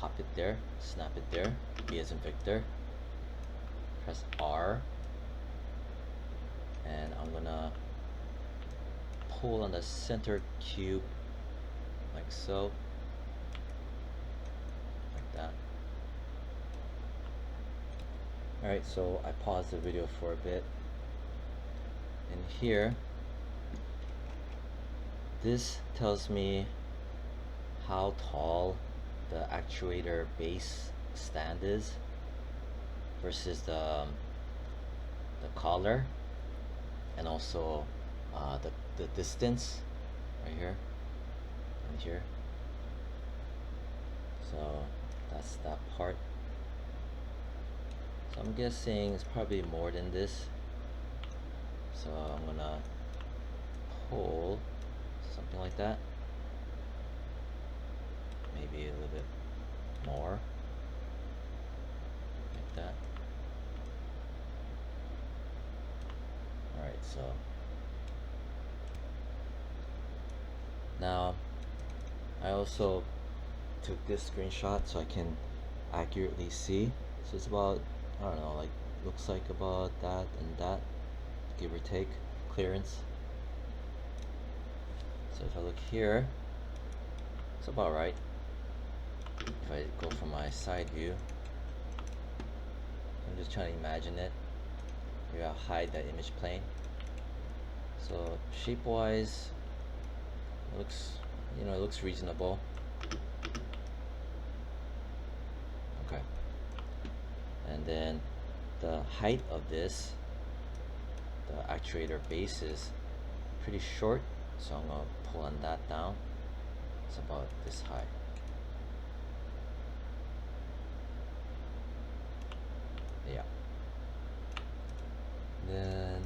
pop it there, snap it there, V as in Victor, press R, and I'm gonna pull on the center cube like so, like that. Alright, so I paused the video for a bit. And here, this tells me how tall the actuator base stand is versus the collar, and also the distance right here and here. So that's that part. So I'm guessing it's probably more than this. So I'm gonna pull something like that. Maybe a little bit more. Like that. Alright, so now I also took this screenshot so I can accurately see. So it's about, I don't know, like looks like about that and that, give or take, clearance. So if I look here, it's about right. If I go from my side view, I'm just trying to imagine it. Maybe I'll hide that image plane. So shape wise, it looks, you know, it looks reasonable. Okay. And then the height of this, the actuator base is pretty short, so I'm gonna pull on that down. It's about this high. Yeah. Then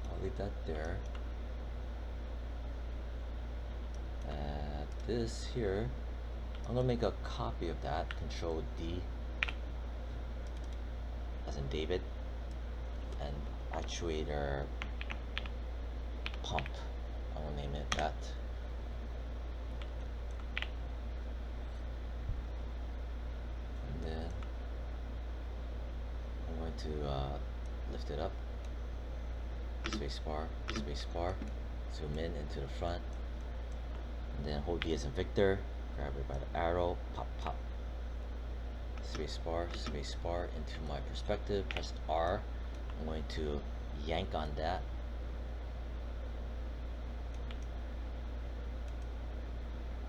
I'll leave that there. This here, I'm gonna make a copy of that. Control D, as in David, and actuator pump. I will name it that. And then I'm going to lift it up. Spacebar, spacebar. Zoom in into the front. And then hold V as in Victor. Grab it by the arrow. Pop, pop. Spacebar, spacebar into my perspective. Press R. I'm going to yank on that.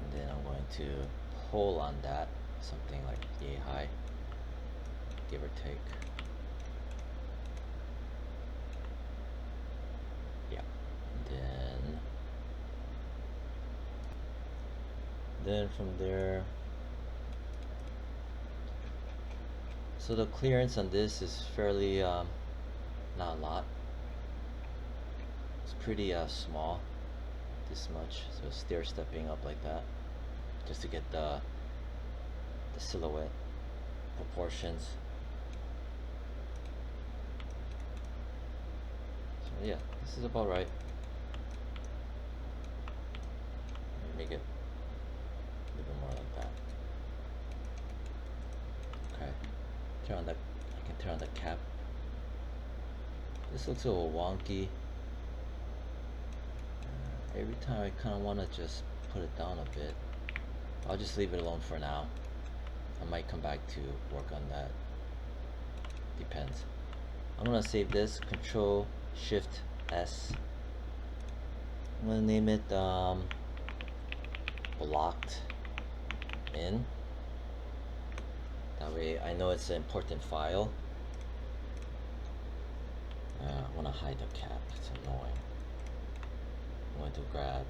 And then I'm going to pull on that, something like yay high, give or take. Yeah. And then from there, so the clearance on this is fairly not a lot. It's pretty small, this much. So stair stepping up like that, just to get the silhouette proportions. So yeah, this is about right. Make it a little bit more like that. Okay. Turn on that. I can turn on the cap. This looks a little wonky. Every time I kind of want to just put it down a bit. I'll just leave it alone for now. I might come back to work on that. Depends. I'm gonna save this. Control Shift S. I'm gonna name it blocked in. That way I know it's an important file. I want to hide the cap, it's annoying. I'm going to grab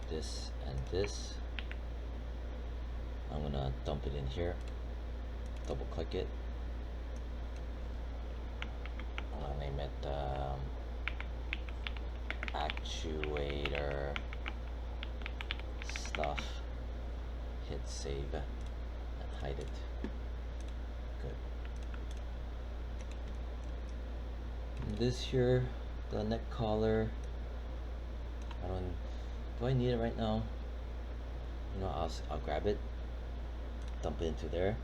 this and this. I'm going to dump it in here, double click it. I'm going to name it actuator stuff. Hit save and hide it. Good. And this here, the neck collar, do I need it right now? You know, I'll grab it. dump it into there,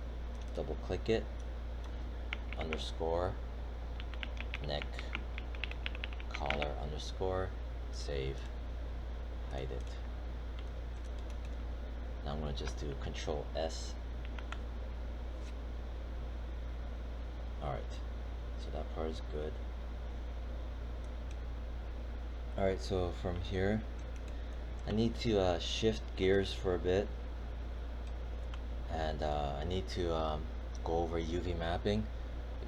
double click it, underscore, neck, collar, underscore, save, hide it. Now I'm going to just do Control S. Alright, so that part is good. Alright, so from here, I need to shift gears for a bit, and I need to go over UV mapping,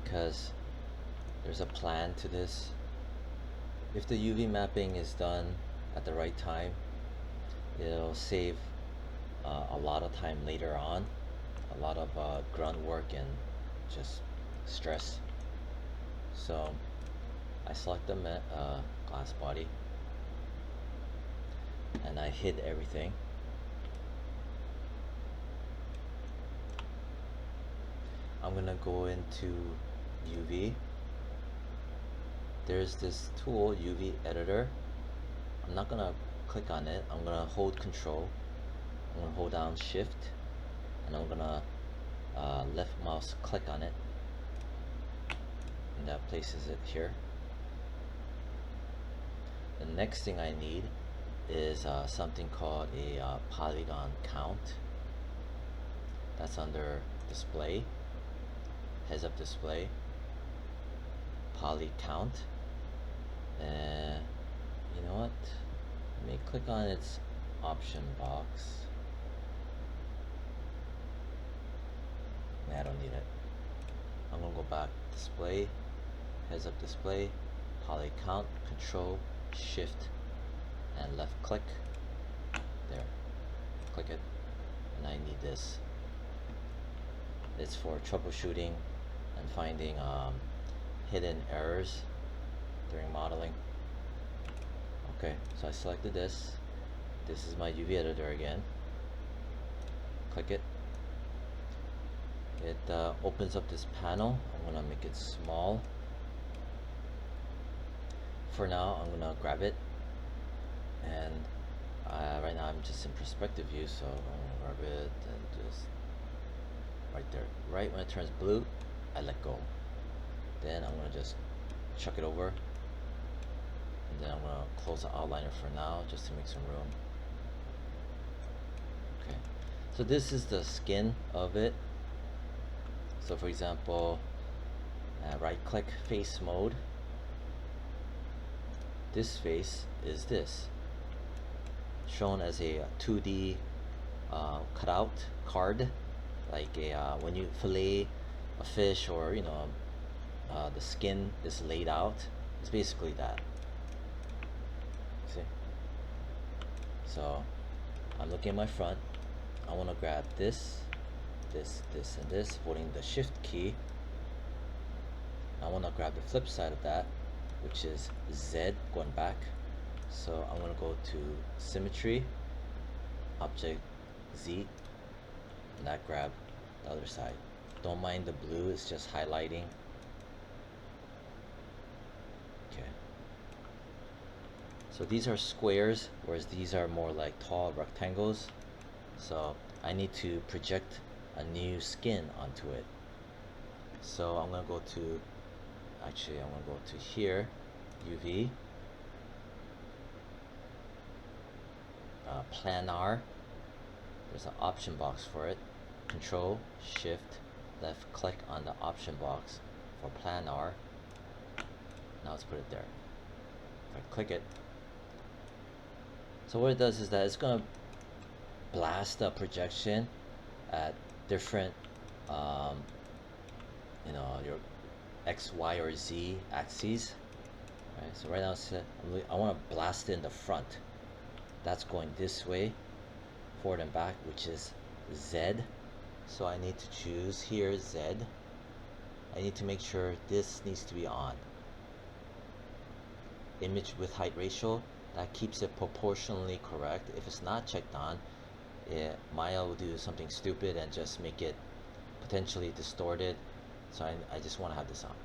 because there's a plan to this. If the UV mapping is done at the right time, it'll save a lot of time later on, a lot of grunt work and just stress. So I select the glass body and I hid everything. I'm gonna go into UV. There's this tool, UV editor. I'm not gonna click on it. I'm gonna hold Control. I'm gonna hold down Shift, and I'm gonna left mouse click on it, and that places it here. The next thing I need is something called a polygon count. That's under display, heads up display, poly count. And you know what? Let me click on its option box. I don't need it. I'm gonna go back, display, heads up display, poly count, Control, Shift, and left click. There, click it, and I need this. It's for troubleshooting and finding hidden errors during modeling. Okay, so I selected this. This is my UV editor again. Click it. It opens up this panel. I'm gonna make it small. For now, I'm gonna grab it, and right now I'm just in perspective view, so I'm gonna grab it and just right there. Right when it turns blue, I let go. Then I'm gonna just chuck it over, and then I'm gonna close the outliner for now, just to make some room. Okay, so this is the skin of it. So for example, right click face mode. This face is this, shown as a 2D cutout card, like a when you fillet a fish, or you know, the skin is laid out. It's basically that. See? So I'm looking at my front. I want to grab this, this, and this, holding the Shift key. I want to grab the flip side of that, which is Z, going back. So I'm going to go to Symmetry, Object Z, and that grab the other side. Don't mind the blue, it's just highlighting. Okay. So these are squares, whereas these are more like tall rectangles. So I need to project a new skin onto it. So I'm going to go to, actually I'm going to go to here, UV, planar. There's an option box for it. Control, Shift, left click on the option box for planar. Now let's put it there. If I click it, so what it does is that it's going to blast a projection at different, you know, your X, Y, or Z axes. Right, so right now I want to blast it in the front. That's going this way, forward and back, which is Z. So I need to choose here Z. I need to make sure this needs to be on. Image width height ratio, that keeps it proportionally correct. If it's not checked on, Maya will do something stupid and just make it potentially distorted. So I just want to have this on.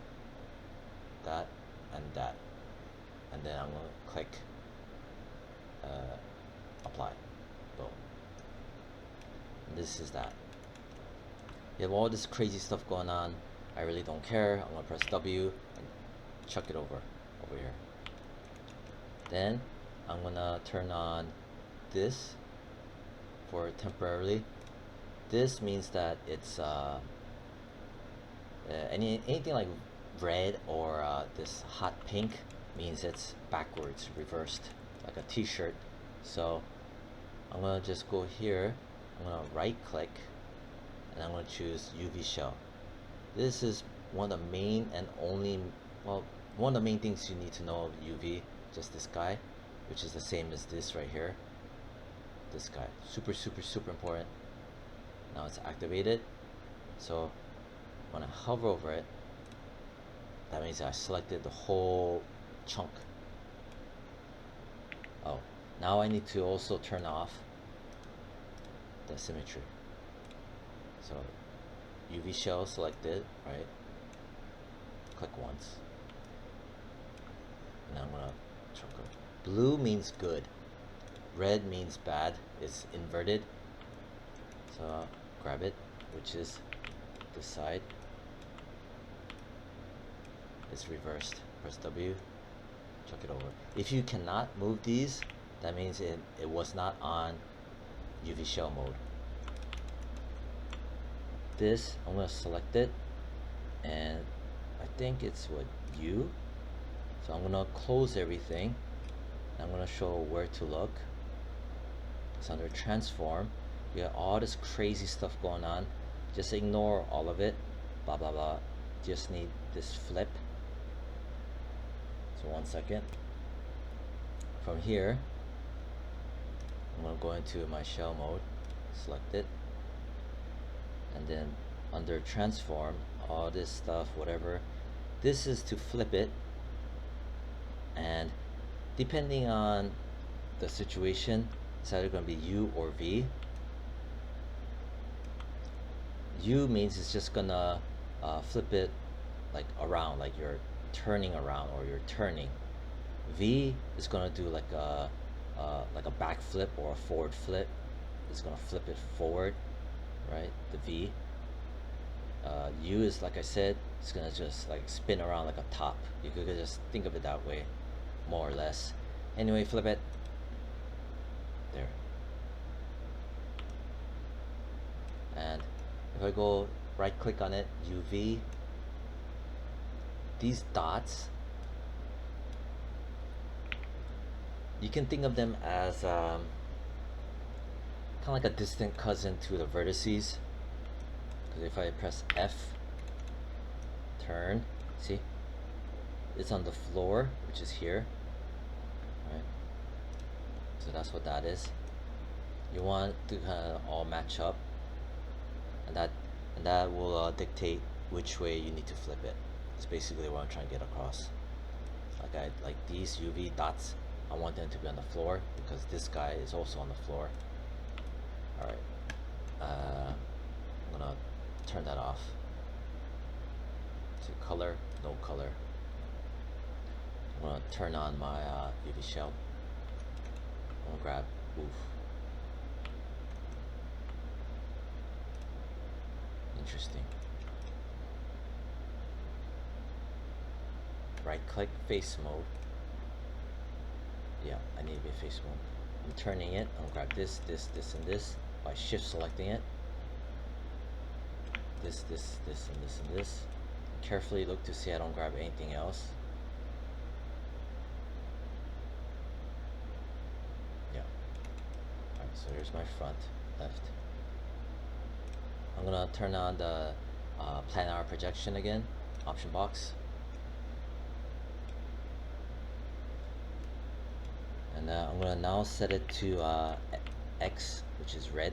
That and that. And then I'm going to click apply. Boom. This is that. You have all this crazy stuff going on. I really don't care. I'm gonna press W and chuck it over here. Then I'm gonna turn on this for temporarily. This means that it's anything like red or this hot pink means it's backwards, reversed, like a t-shirt. So I'm gonna just go here, I'm gonna right click, and I'm gonna choose UV shell. This is one of the main and only, well, one of the main things you need to know of UV, just this guy, which is the same as this right here. This guy, super important. Now it's activated. So when I hover over it, that means I selected the whole chunk. Oh, now I need to also turn off the symmetry. So UV shell selected, right? Click once. And I'm gonna chuck it. Blue means good. Red means bad. It's inverted. So I'll grab it, which is this side. It's reversed. Press W, chuck it over. If you cannot move these, that means it was not on UV shell mode. This, I'm gonna select it, and I think it's what U. So I'm gonna close everything. I'm gonna show where to look. It's under transform. You got all this crazy stuff going on. Just ignore all of it. Blah blah blah. Just need this flip. So 1 second. From here, I'm gonna go into my shell mode. Select it. And then under transform, all this stuff, whatever, this is to flip it. And depending on the situation, it's either going to be U or V. U means it's just gonna flip it like around, like you're turning around or you're turning. V is gonna do like a back flip or a forward flip. It's gonna flip it forward, right? The V. U is, like I said, it's gonna just like spin around like a top. You could just think of it that way, more or less. Anyway, flip it. There. And if I go right click on it, UV, these dots, you can think of them as kind of like a distant cousin to the vertices. Because if I press F, turn, see, it's on the floor, which is here, right? So that's what that is. You want to kind of all match up, and that will dictate which way you need to flip it. It's basically what I'm trying to get across. Like these UV dots, I want them to be on the floor because this guy is also on the floor. All right, I'm gonna turn that off. To color, no color. I'm gonna turn on my UV shell. I'm gonna grab oof. Interesting. Right click, face mode. Yeah, I need to be face mode. I'm turning it. I'm gonna grab this, and this by shift selecting it. This, and this. Carefully look to see I don't grab anything else. Yeah. Alright, so here's my front, left. I'm gonna turn on the planar projection again, option box. And I'm gonna now set it to X, which is red.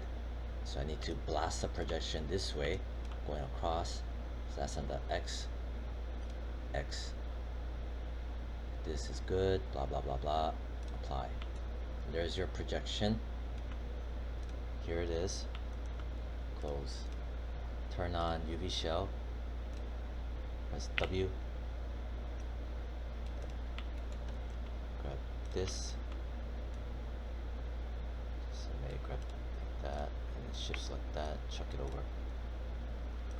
So I need to blast the projection this way, going across. So that's on the X. This is good, blah, blah, blah, blah. Apply. And there's your projection. Here it is. Close. Turn on UV shell. Press W. Grab this. So maybe grab that and shift select that, chuck it over.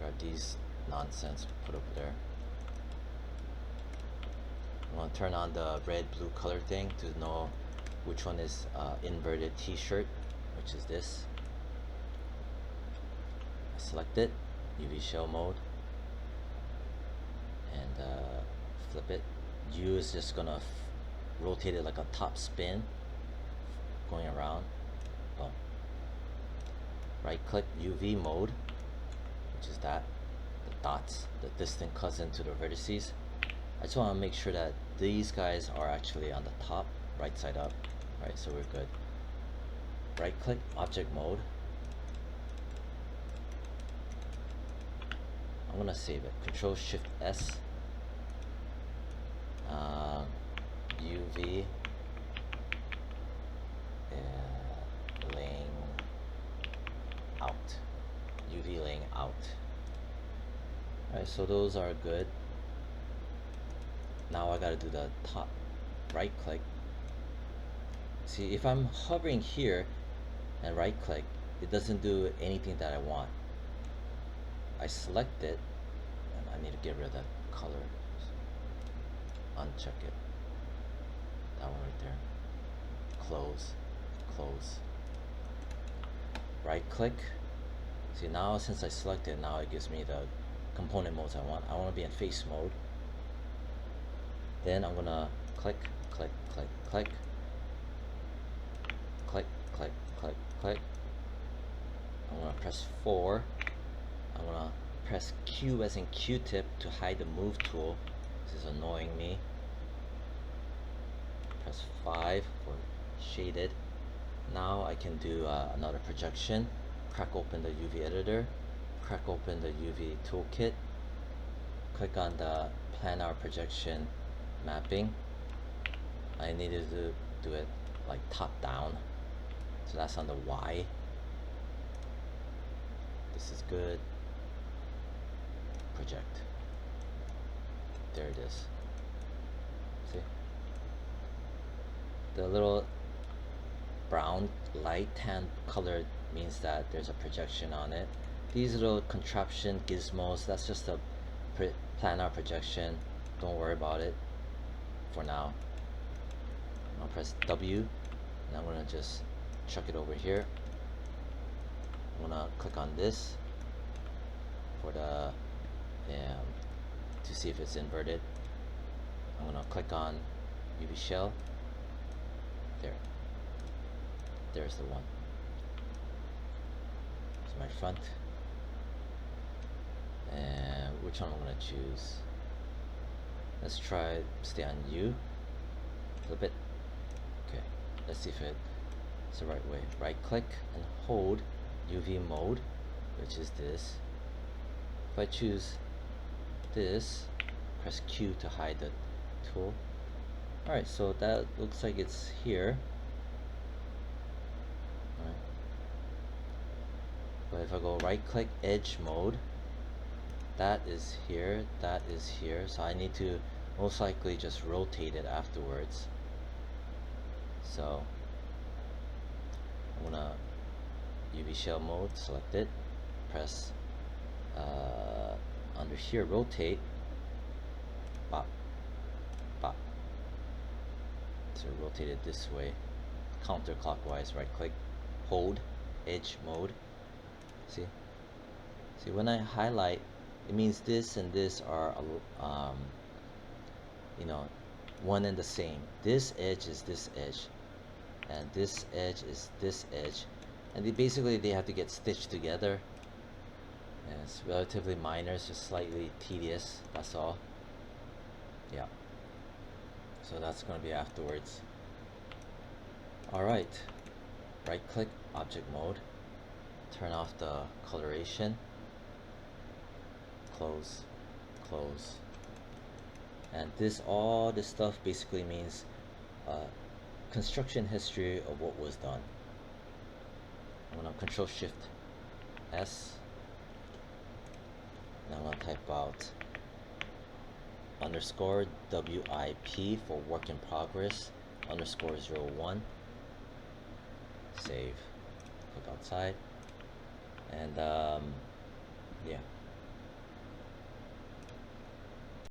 Grab these nonsense, put over there. I'm gonna turn on the red blue color thing to know which one is inverted t-shirt, which is this. I select it, UV shell mode, and flip it. U is just gonna rotate it like a top spin, going around. Boom. Right click UV mode, which is that, the dots, the distant cousin to the vertices. I just want to make sure that these guys are actually on the top, right side up. Right, so we're good. Right click object mode. I'm gonna save it. Control Shift S. UV laying out. UV laying out. Alright, so those are good. Now I gotta do the top. Right click. See, if I'm hovering here and right click, it doesn't do anything that I want. I select it, and I need to get rid of that color. Uncheck it. That one right there. Close, close. Right click. See, now since I selected, now it gives me the component modes I want. I want to be in face mode. Then I'm gonna click, click, click, click, click, click, click, click. I'm gonna press 4. I'm gonna press Q as in Q-tip to hide the move tool. This is annoying me. Press 5 for shaded. Now I can do another projection. Crack open the UV editor. Crack open the UV toolkit. Click on the planar projection mapping. I needed to do it like top down. So that's on the Y. This is good. Project. There it is. See? The little brown light tan color means that there's a projection on it. These little contraption gizmos, that's just a planar projection. Don't worry about it for now. I'm gonna press W, and I'm gonna just chuck it over here. I'm gonna click on this for the to see if it's inverted. I'm gonna click on UV shell. There. There's the one. It's my front. And which one I'm gonna choose? Let's try stay on U. Flip it. Okay. Let's see if it's the right way. Right click and hold UV mode, which is this. If I choose this, press Q to hide the tool. Alright, so that looks like it's here. Alright. But if I go right click edge mode, that is here, that is here. So I need to most likely just rotate it afterwards. So I'm gonna UV shell mode, select it, press under here rotate, bop, bop. So rotate it this way, counterclockwise. Right click, hold, edge mode. See, when I highlight, it means this and this are you know, one and the same. This edge is this edge, and this edge is this edge, and they have to get stitched together. And it's relatively minor, it's just slightly tedious, that's all. Yeah, so that's going to be afterwards. Alright, right click object mode, turn off the coloration, close, close. And all this stuff basically means construction history of what was done. I'm going to Control Shift S, and I'm going to type out underscore WIP for work in progress underscore 01. Save. Click outside, and yeah.